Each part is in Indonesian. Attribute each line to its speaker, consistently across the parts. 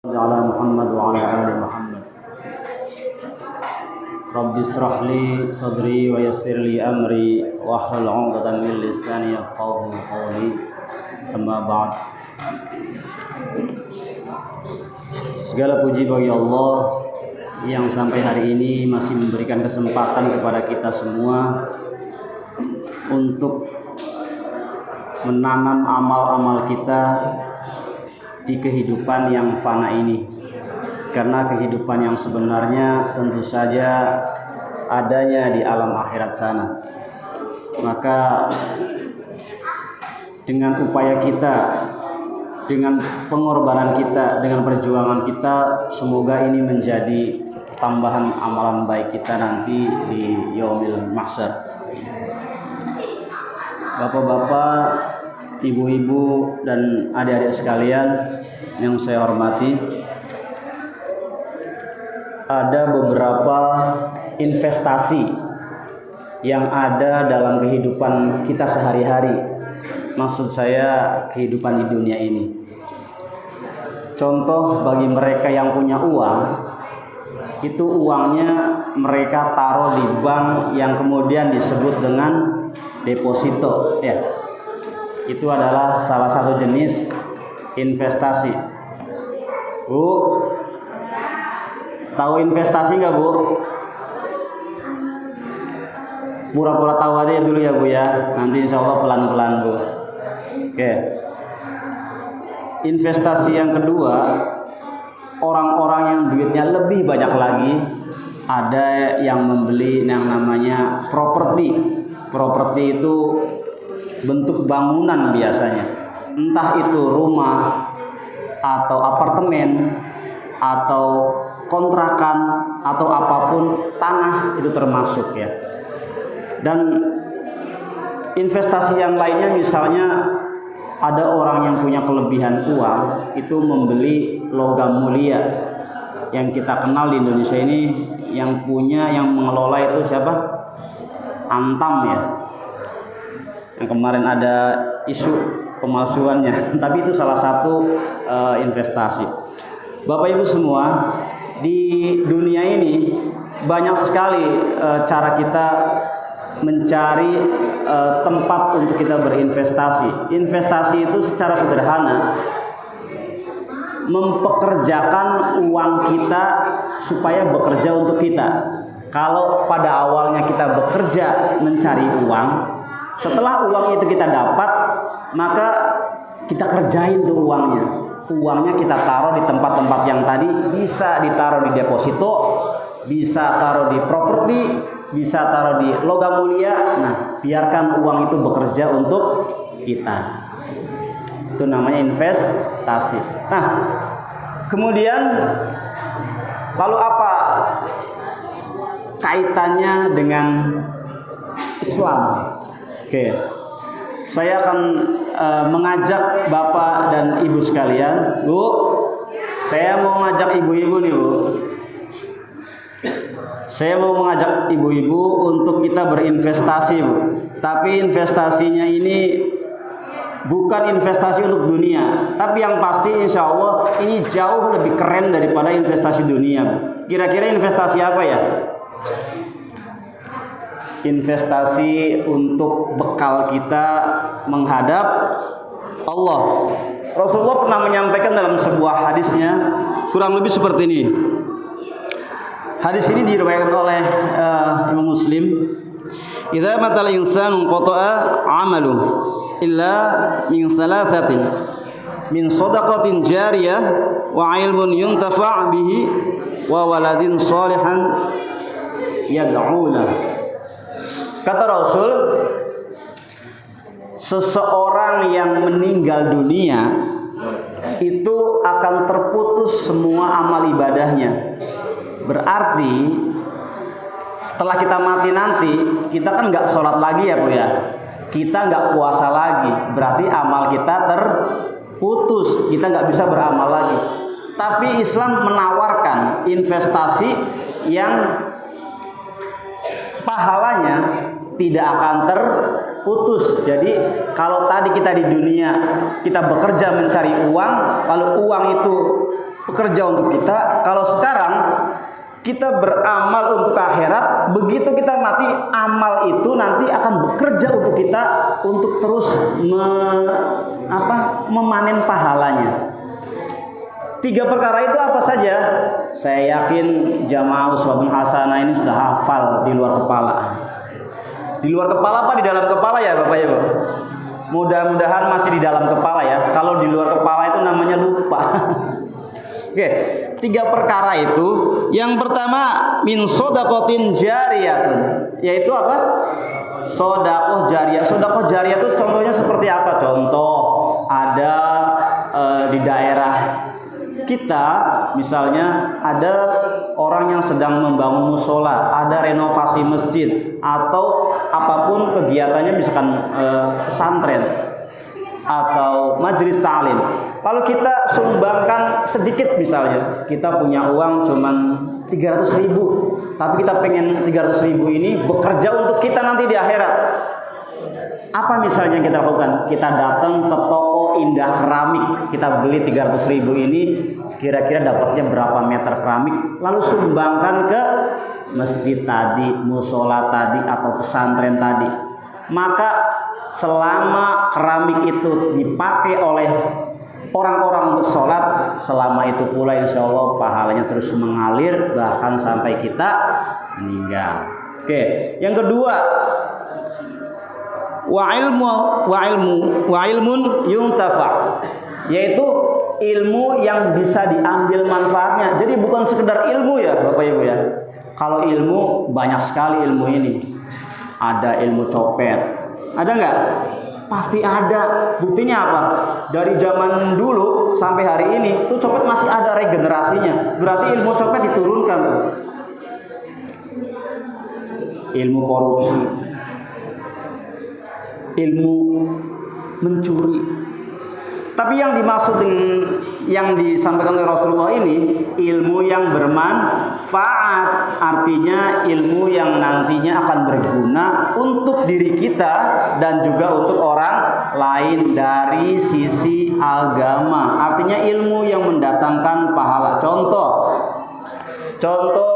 Speaker 1: على محمد وعلى آل محمد رب اشرح لي صدري ويسر لي أمري واحلل عقدة من لساني يفقهوا قولي أما بعد. Segala puji bagi Allah yang sampai hari ini masih memberikan kesempatan kepada kita semua untuk menanam amal-amal kita di kehidupan yang fana ini. Karena kehidupan yang sebenarnya tentu saja adanya di alam akhirat sana. Maka dengan upaya kita, dengan pengorbanan kita, dengan perjuangan kita, semoga ini menjadi tambahan amalan baik kita nanti di yaumil mahsyar. Bapak-bapak, ibu-ibu, dan adik-adik sekalian yang saya hormati, ada beberapa investasi yang ada dalam kehidupan kita sehari-hari. Maksud saya kehidupan di dunia ini. Contoh bagi mereka yang punya uang, itu uangnya mereka taruh di bank yang kemudian disebut dengan deposito, ya. Itu adalah salah satu jenis investasi. Bu, tahu investasi nggak, Bu? Pura-pura tahu aja dulu ya, Bu ya. Nanti insya Allah pelan-pelan, Bu. Oke. Investasi yang kedua, orang-orang yang duitnya lebih banyak lagi, ada yang membeli yang namanya properti. Properti itu bentuk bangunan biasanya, entah itu rumah atau apartemen atau kontrakan atau apapun, tanah itu termasuk, ya. Dan investasi yang lainnya, misalnya ada orang yang punya kelebihan uang, itu membeli logam mulia. Yang kita kenal di Indonesia ini, yang mengelola itu siapa? Antam, ya. Yang kemarin ada isu pemalsuannya, tapi itu salah satu investasi. Bapak Ibu semua, di dunia ini banyak sekali cara kita mencari tempat untuk kita berinvestasi. Investasi itu secara sederhana mempekerjakan uang kita supaya bekerja untuk kita. Kalau pada awalnya kita bekerja mencari uang, setelah uang itu kita dapat, maka kita kerjain tuh uangnya. Uangnya kita taruh di tempat-tempat yang tadi, bisa ditaruh di deposito, bisa taruh di properti, bisa taruh di logam mulia. Nah, biarkan uang itu bekerja untuk kita. Itu namanya investasi. Nah, kemudian lalu apa kaitannya dengan Islam? Oke. Saya akan mengajak Bapak dan Ibu sekalian. Bu, saya mau ngajak ibu-ibu nih, Bu. Saya mau mengajak ibu-ibu untuk kita berinvestasi, Bu. Tapi investasinya ini bukan investasi untuk dunia, tapi yang pasti insya Allah ini jauh lebih keren daripada investasi dunia. Kira-kira investasi apa ya? Investasi untuk bekal kita menghadap Allah. Rasulullah pernah menyampaikan dalam sebuah hadisnya kurang lebih seperti ini. Hadis ini diriwayatkan oleh Imam Muslim. Idza matal insanu qata'a 'amalu illa min thalathatin min shadaqatin jariyah wa 'ilmun yuntafa' bihi wa waladin shalihan yad'una. Kata Rasul, seseorang yang meninggal dunia itu akan terputus semua amal ibadahnya. Berarti setelah kita mati nanti, kita kan nggak sholat lagi, ya, Bu ya. Kita nggak puasa lagi. Berarti amal kita terputus. Kita nggak bisa beramal lagi. Tapi Islam menawarkan investasi yang pahalanya tidak akan terputus. Jadi kalau tadi kita di dunia kita bekerja mencari uang, lalu uang itu bekerja untuk kita. Kalau sekarang kita beramal untuk akhirat, begitu kita mati, amal itu nanti akan bekerja untuk kita untuk terus memanen pahalanya. 3 perkara itu apa saja? Saya yakin jamaah uswatun hasanah ini sudah hafal di luar kepala. Di luar kepala apa di dalam kepala ya Bapak Ibu? Mudah-mudahan masih di dalam kepala ya. Kalau di luar kepala itu namanya lupa. Oke, 3 perkara itu. Yang pertama, min shadaqatin jariyatun, yaitu apa? Sedekah jariyah. Sedekah jariyah itu contohnya seperti apa? Contoh ada di daerah kita, misalnya ada orang yang sedang membangun musola, ada renovasi masjid, atau apapun kegiatannya, misalkan pesantren atau majelis ta'lim. Lalu kita sumbangkan sedikit, misalnya kita punya uang cuman 300.000, tapi kita pengen 300.000 ini bekerja untuk kita nanti di akhirat. Apa misalnya yang kita lakukan? Kita datang ke toko Indah Keramik, kita beli 300.000 ini, kira-kira dapatnya berapa meter keramik, lalu sumbangkan ke masjid tadi, musola tadi, atau pesantren tadi. Maka selama keramik itu dipakai oleh orang-orang untuk sholat, selama itu pula insya Allah pahalanya terus mengalir bahkan sampai kita meninggal. Oke, yang kedua, wa ilmun yuntafa, yaitu ilmu yang bisa diambil manfaatnya. Jadi bukan sekedar ilmu ya Bapak Ibu ya. Kalau ilmu banyak sekali ilmu ini. Ada ilmu copet, ada nggak? Pasti ada. Buktinya apa? Dari zaman dulu sampai hari ini tuh copet masih ada regenerasinya. Berarti ilmu copet diturunkan. Ilmu korupsi, ilmu mencuri. Tapi yang dimaksud dengan yang disampaikan oleh Rasulullah ini ilmu yang bermanfaat, artinya ilmu yang nantinya akan berguna untuk diri kita dan juga untuk orang lain dari sisi agama. Artinya ilmu yang mendatangkan pahala. Contoh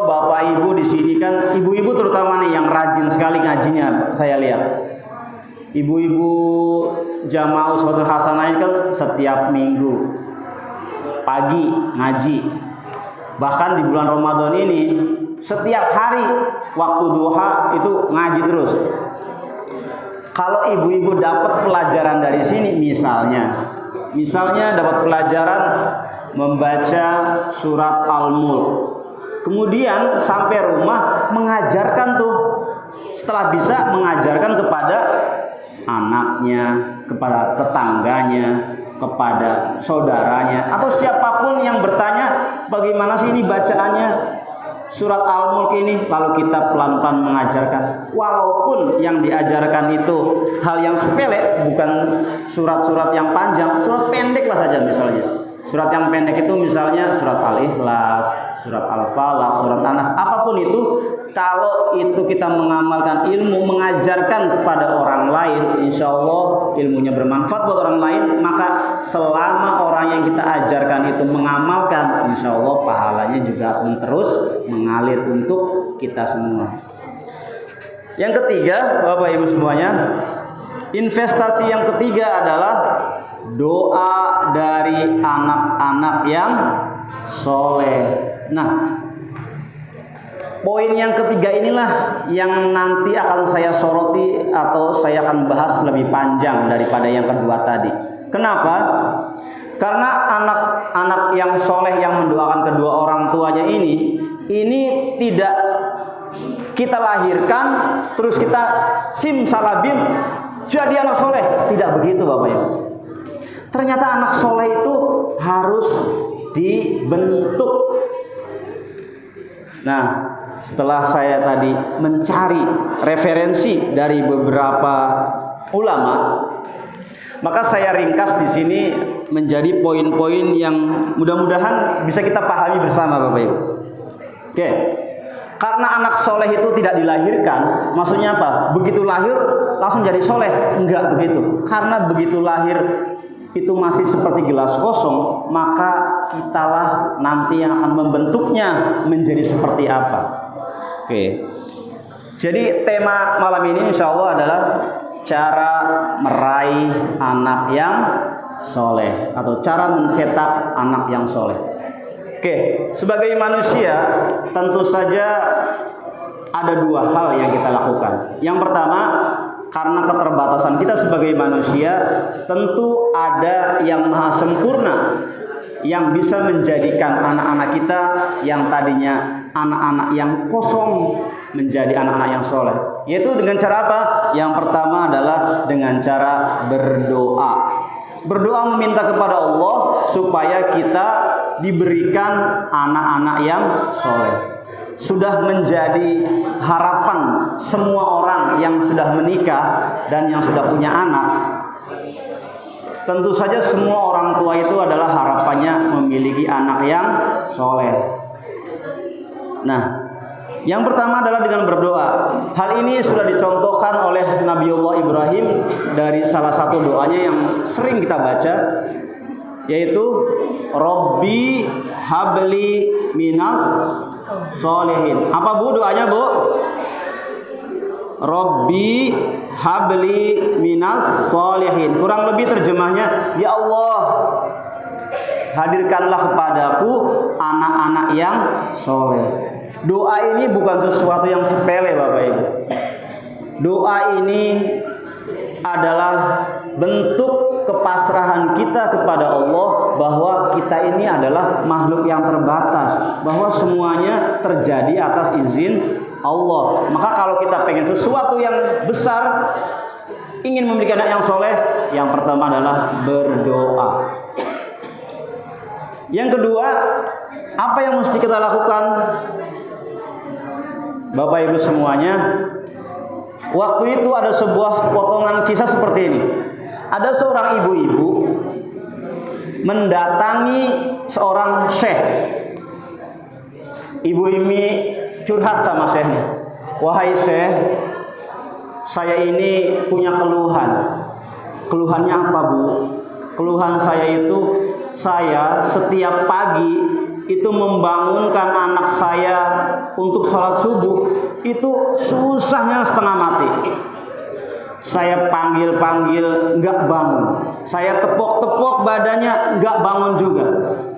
Speaker 1: Bapak Ibu di sini kan, ibu-ibu terutama nih yang rajin sekali ngajinya, saya lihat. Ibu-ibu jamaah uswatun hasanah kan setiap minggu pagi ngaji. Bahkan di bulan Ramadan ini setiap hari waktu duha itu ngaji terus. Kalau ibu-ibu dapat pelajaran dari sini, misalnya dapat pelajaran membaca surat Al-Mulk, kemudian sampai rumah mengajarkan tuh, setelah bisa mengajarkan kepada anaknya, kepada tetangganya, kepada saudaranya, atau siapapun yang bertanya bagaimana sih ini bacaannya surat Al-Mulk ini, lalu kita pelan-pelan mengajarkan. Walaupun yang diajarkan itu hal yang sepele, bukan surat-surat yang panjang, surat pendek lah saja misalnya. Surat yang pendek itu misalnya surat Al-Ikhlas, surat Al-Falaq, surat An-Nas, apapun itu, kalau itu kita mengamalkan ilmu, mengajarkan kepada orang lain, insya Allah ilmunya bermanfaat buat orang lain, maka selama orang yang kita ajarkan itu mengamalkan, insya Allah pahalanya juga akan terus mengalir untuk kita semua. Yang ketiga, Bapak Ibu semuanya, investasi yang ketiga adalah doa dari anak-anak yang soleh. Nah, poin yang ketiga inilah yang nanti akan saya soroti atau saya akan bahas lebih panjang daripada yang kedua tadi. Kenapa? Karena anak-anak yang soleh yang mendoakan kedua orang tuanya ini tidak kita lahirkan terus kita simsalabim jadi anak soleh. Tidak begitu Bapak Ibu. Ternyata anak soleh itu harus dibentuk. Nah, setelah saya tadi mencari referensi dari beberapa ulama, maka saya ringkas di sini menjadi poin-poin yang mudah-mudahan bisa kita pahami bersama Bapak Ibu. Oke. Karena anak soleh itu tidak dilahirkan, maksudnya apa? Begitu lahir langsung jadi soleh? Enggak begitu. Karena begitu lahir itu masih seperti gelas kosong, maka kitalah nanti yang akan membentuknya menjadi seperti apa. Oke. Jadi tema malam ini insya Allah adalah cara meraih anak yang soleh atau cara mencetak anak yang soleh. Oke, sebagai manusia tentu saja ada dua hal yang kita lakukan. Yang pertama, karena keterbatasan kita sebagai manusia, tentu ada yang maha sempurna yang bisa menjadikan anak-anak kita yang tadinya anak-anak yang kosong menjadi anak-anak yang soleh. Yaitu dengan cara apa? Yang pertama adalah dengan cara berdoa. Berdoa meminta kepada Allah supaya kita diberikan anak-anak yang soleh. Sudah menjadi harapan semua orang yang sudah menikah dan yang sudah punya anak. Tentu saja semua orang tua itu adalah harapannya memiliki anak yang soleh. Nah, yang pertama adalah dengan berdoa. Hal ini sudah dicontohkan oleh Nabiullah Ibrahim dari salah satu doanya yang sering kita baca, yaitu Robbi habli minas solihin. Apa Bu doanya Bu? Robbi habli minas solihin. Kurang lebih terjemahnya, ya Allah, hadirkanlah kepadaku anak-anak yang soleh. Doa ini bukan sesuatu yang sepele Bapak Ibu. Doa ini adalah bentuk kepasrahan kita kepada Allah bahwa kita ini adalah makhluk yang terbatas, bahwa semuanya terjadi atas izin Allah. Maka kalau kita pengen sesuatu yang besar, ingin memiliki anak yang soleh, yang pertama adalah berdoa. Yang kedua, apa yang mesti kita lakukan? Bapak Ibu semuanya, waktu itu ada sebuah potongan kisah seperti ini. Ada seorang ibu-ibu mendatangi seorang syekh. Ibu ini curhat sama syekhnya. Wahai syekh, saya ini punya keluhan. Keluhannya apa Bu? Keluhan saya itu, saya setiap pagi itu membangunkan anak saya untuk sholat subuh itu susahnya setengah mati. Saya panggil-panggil nggak bangun, saya tepok-tepok badannya nggak bangun juga.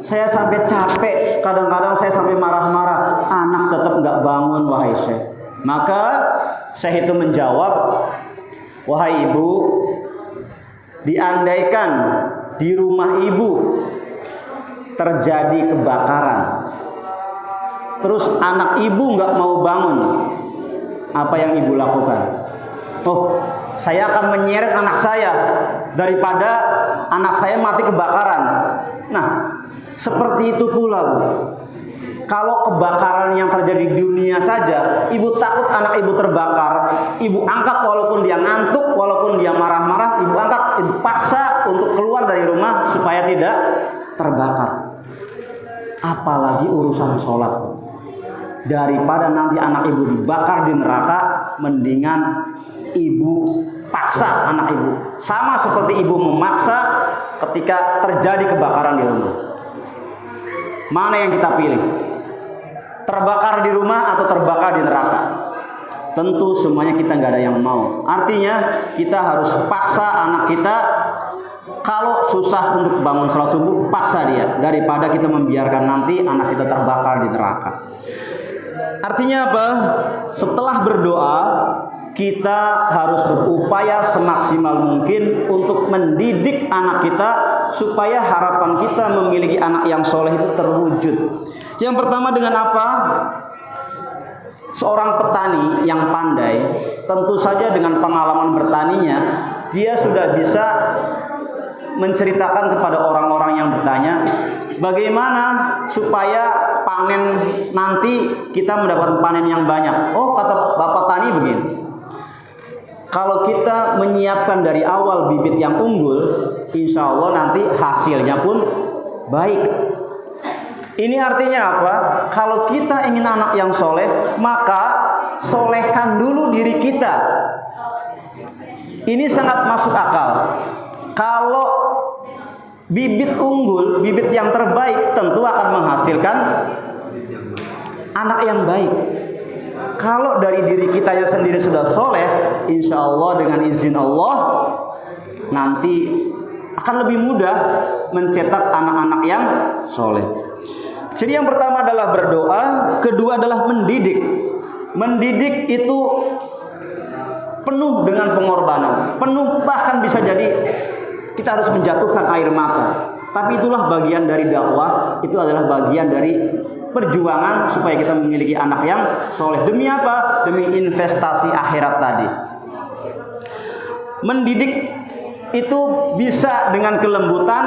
Speaker 1: Saya sampai capek, kadang-kadang saya sampai marah-marah, anak tetap nggak bangun wahai syekh. Maka syekh itu menjawab, wahai ibu, diandaikan di rumah ibu terjadi kebakaran, terus anak ibu nggak mau bangun, apa yang ibu lakukan? Oh, saya akan menyeret anak saya daripada anak saya mati kebakaran. Nah, seperti itu pula Bu. Kalau kebakaran yang terjadi di dunia saja, ibu takut anak ibu terbakar, ibu angkat walaupun dia ngantuk, walaupun dia marah-marah, ibu angkat, ibu paksa untuk keluar dari rumah supaya tidak terbakar. Apalagi urusan sholat. Daripada nanti anak ibu dibakar di neraka, mendingan ibu paksa anak ibu. Sama seperti ibu memaksa ketika terjadi kebakaran di rumah. Mana yang kita pilih? Terbakar di rumah atau terbakar di neraka? Tentu semuanya kita nggak ada yang mau. Artinya kita harus paksa anak kita. Kalau susah untuk bangun sholat subuh, paksa dia daripada kita membiarkan nanti anak kita terbakar di neraka. Artinya apa? Setelah berdoa, kita harus berupaya semaksimal mungkin untuk mendidik anak kita supaya harapan kita memiliki anak yang soleh itu terwujud. Yang pertama dengan apa? Seorang petani yang pandai, tentu saja dengan pengalaman bertaninya, dia sudah bisa menceritakan kepada orang-orang yang bertanya, bagaimana supaya panen nanti kita mendapat panen yang banyak. Oh, kata Bapak Tani begini, kalau kita menyiapkan dari awal bibit yang unggul, insya Allah nanti hasilnya pun baik. Ini artinya apa? Kalau kita ingin anak yang soleh, maka solehkan dulu diri kita. Ini sangat masuk akal. Kalau Bibit unggul, bibit yang terbaik tentu akan menghasilkan anak yang baik. Kalau dari diri kita yang sendiri sudah soleh, insya Allah dengan izin Allah nanti akan lebih mudah mencetak anak-anak yang soleh. Jadi yang pertama adalah berdoa, kedua adalah mendidik. Mendidik itu penuh dengan pengorbanan, penuh bahkan bisa jadi kita harus menjatuhkan air mata. Tapi itulah bagian dari dakwah, itu adalah bagian dari perjuangan supaya kita memiliki anak yang soleh. Demi apa? Demi investasi akhirat tadi. Mendidik itu bisa dengan kelembutan,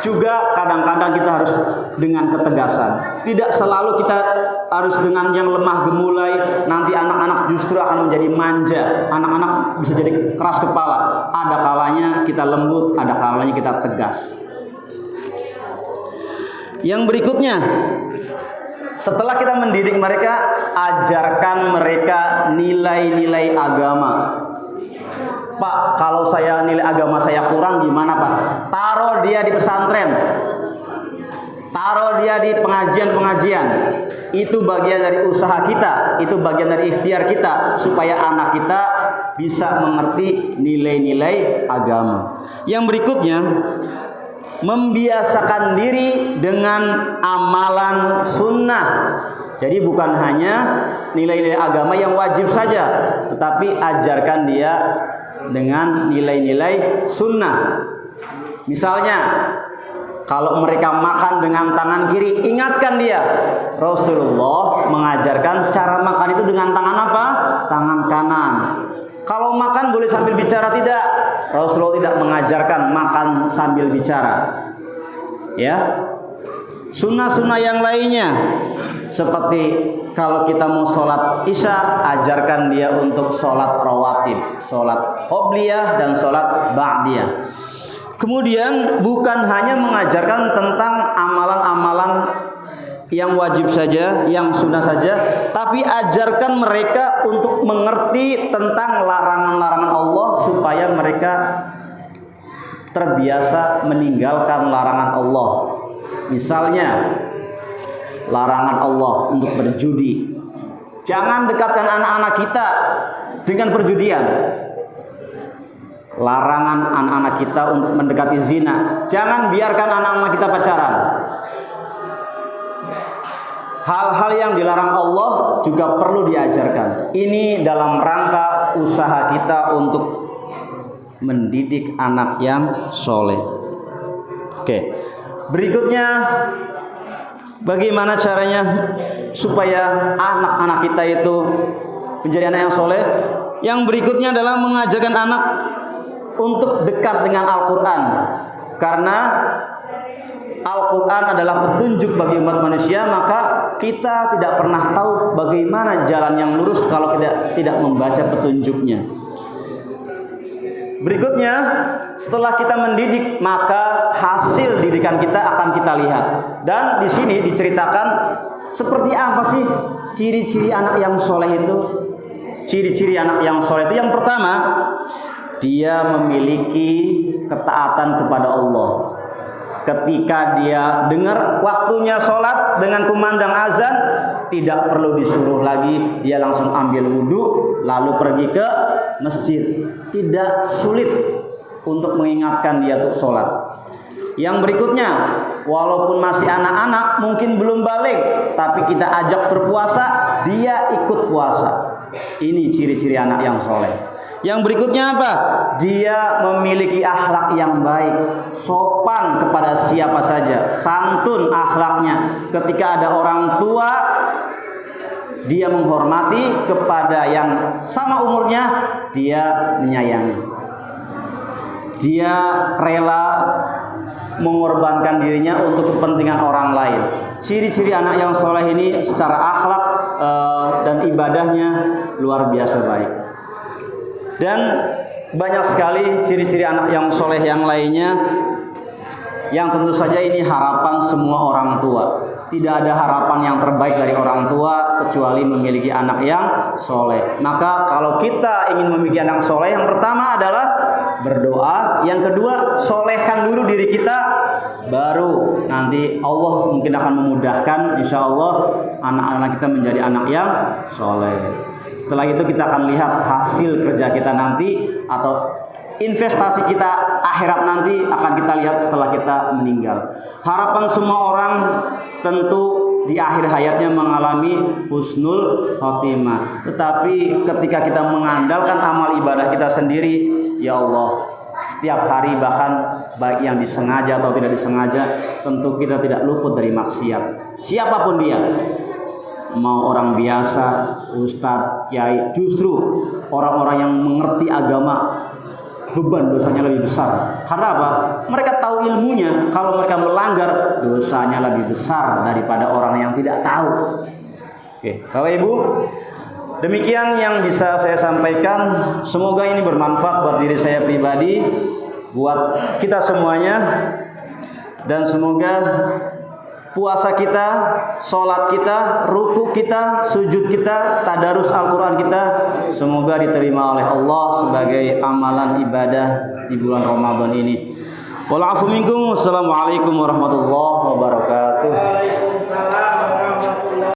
Speaker 1: juga kadang-kadang kita harus dengan ketegasan. Tidak selalu kita harus dengan yang lemah gemulai, nanti anak-anak justru akan menjadi manja. Anak-anak bisa jadi keras kepala. Ada kalanya kita lembut, ada kalanya kita tegas. Yang berikutnya, setelah kita mendidik mereka, ajarkan mereka nilai-nilai agama. Pak, kalau saya nilai agama saya kurang gimana Pak? Taruh dia di pesantren, taruh dia di pengajian-pengajian. Itu bagian dari usaha kita, itu bagian dari ikhtiar kita supaya anak kita bisa mengerti nilai-nilai agama. Yang berikutnya, membiasakan diri dengan amalan sunnah. Jadi bukan hanya nilai-nilai agama yang wajib saja, tetapi ajarkan dia dengan nilai-nilai sunnah. Misalnya, kalau mereka makan dengan tangan kiri, ingatkan dia, Rasulullah mengajarkan cara makan itu dengan tangan apa? Tangan kanan. Kalau makan boleh sambil bicara, tidak. Rasulullah tidak mengajarkan makan sambil bicara. Ya. Sunnah-sunnah yang lainnya, seperti kalau kita mau sholat isya, ajarkan dia untuk sholat rawatib, sholat qobliyah dan sholat ba'diyah. Kemudian bukan hanya mengajarkan tentang amalan-amalan yang wajib saja, yang sunnah saja, tapi ajarkan mereka untuk mengerti tentang larangan-larangan Allah supaya mereka terbiasa meninggalkan larangan Allah. Misalnya, larangan Allah untuk berjudi. Jangan dekatkan anak-anak kita dengan perjudian. Larangan anak-anak kita untuk mendekati zina. Jangan biarkan anak-anak kita pacaran. Hal-hal yang dilarang Allah juga perlu diajarkan. Ini dalam rangka usaha kita untuk mendidik anak yang soleh. Oke. Berikutnya, bagaimana caranya supaya anak-anak kita itu menjadi anak yang soleh? Yang berikutnya adalah mengajarkan anak untuk dekat dengan Al-Quran. Karena Al-Quran adalah petunjuk bagi umat manusia, maka kita tidak pernah tahu bagaimana jalan yang lurus kalau kita tidak membaca petunjuknya. Berikutnya, setelah kita mendidik, maka hasil didikan kita akan kita lihat. Dan di sini diceritakan seperti apa sih ciri-ciri anak yang soleh itu. Ciri-ciri anak yang soleh itu, yang pertama, dia memiliki ketaatan kepada Allah. Ketika dia dengar waktunya sholat dengan kumandang azan, tidak perlu disuruh lagi, dia langsung ambil wudhu lalu pergi ke masjid. Tidak sulit untuk mengingatkan dia untuk sholat. Yang berikutnya, walaupun masih anak-anak, mungkin belum balik, tapi kita ajak berpuasa, dia ikut puasa. Ini ciri-ciri anak yang soleh. Yang berikutnya apa? Dia memiliki akhlak yang baik, sopan kepada siapa saja, santun akhlaknya. Ketika ada orang tua, dia menghormati, kepada yang sama umurnya dia menyayangi. Dia rela mengorbankan dirinya untuk kepentingan orang lain. Ciri-ciri anak yang soleh ini secara akhlak dan ibadahnya luar biasa baik. Dan banyak sekali ciri-ciri anak yang soleh yang lainnya, yang tentu saja ini harapan semua orang tua. Tidak ada harapan yang terbaik dari orang tua kecuali memiliki anak yang soleh. Maka kalau kita ingin memiliki anak soleh, yang pertama adalah berdoa. Yang kedua, solehkan dulu diri kita baru nanti Allah mungkin akan memudahkan, insya Allah anak-anak kita menjadi anak yang soleh. Setelah itu kita akan lihat hasil kerja kita nanti, atau investasi kita akhirat nanti akan kita lihat setelah kita meninggal. Harapan semua orang tentu di akhir hayatnya mengalami husnul khotimah. Tetapi ketika kita mengandalkan amal ibadah kita sendiri, ya Allah, setiap hari bahkan baik yang disengaja atau tidak disengaja, tentu kita tidak luput dari maksiat. Siapapun dia, mau orang biasa, ustadz, kiai, justru orang-orang yang mengerti agama beban dosanya lebih besar. Karena apa? Mereka tahu ilmunya. Kalau mereka melanggar, dosanya lebih besar daripada orang yang tidak tahu. Oke, Bapak Ibu, demikian yang bisa saya sampaikan. Semoga ini bermanfaat buat diri saya pribadi, buat kita semuanya, dan semoga puasa kita, sholat kita, ruku kita, sujud kita, tadarus Al-Quran kita, semoga diterima oleh Allah sebagai amalan ibadah di bulan Ramadan ini. Wal afu minkum. Wassalamualaikum warahmatullahi wabarakatuh.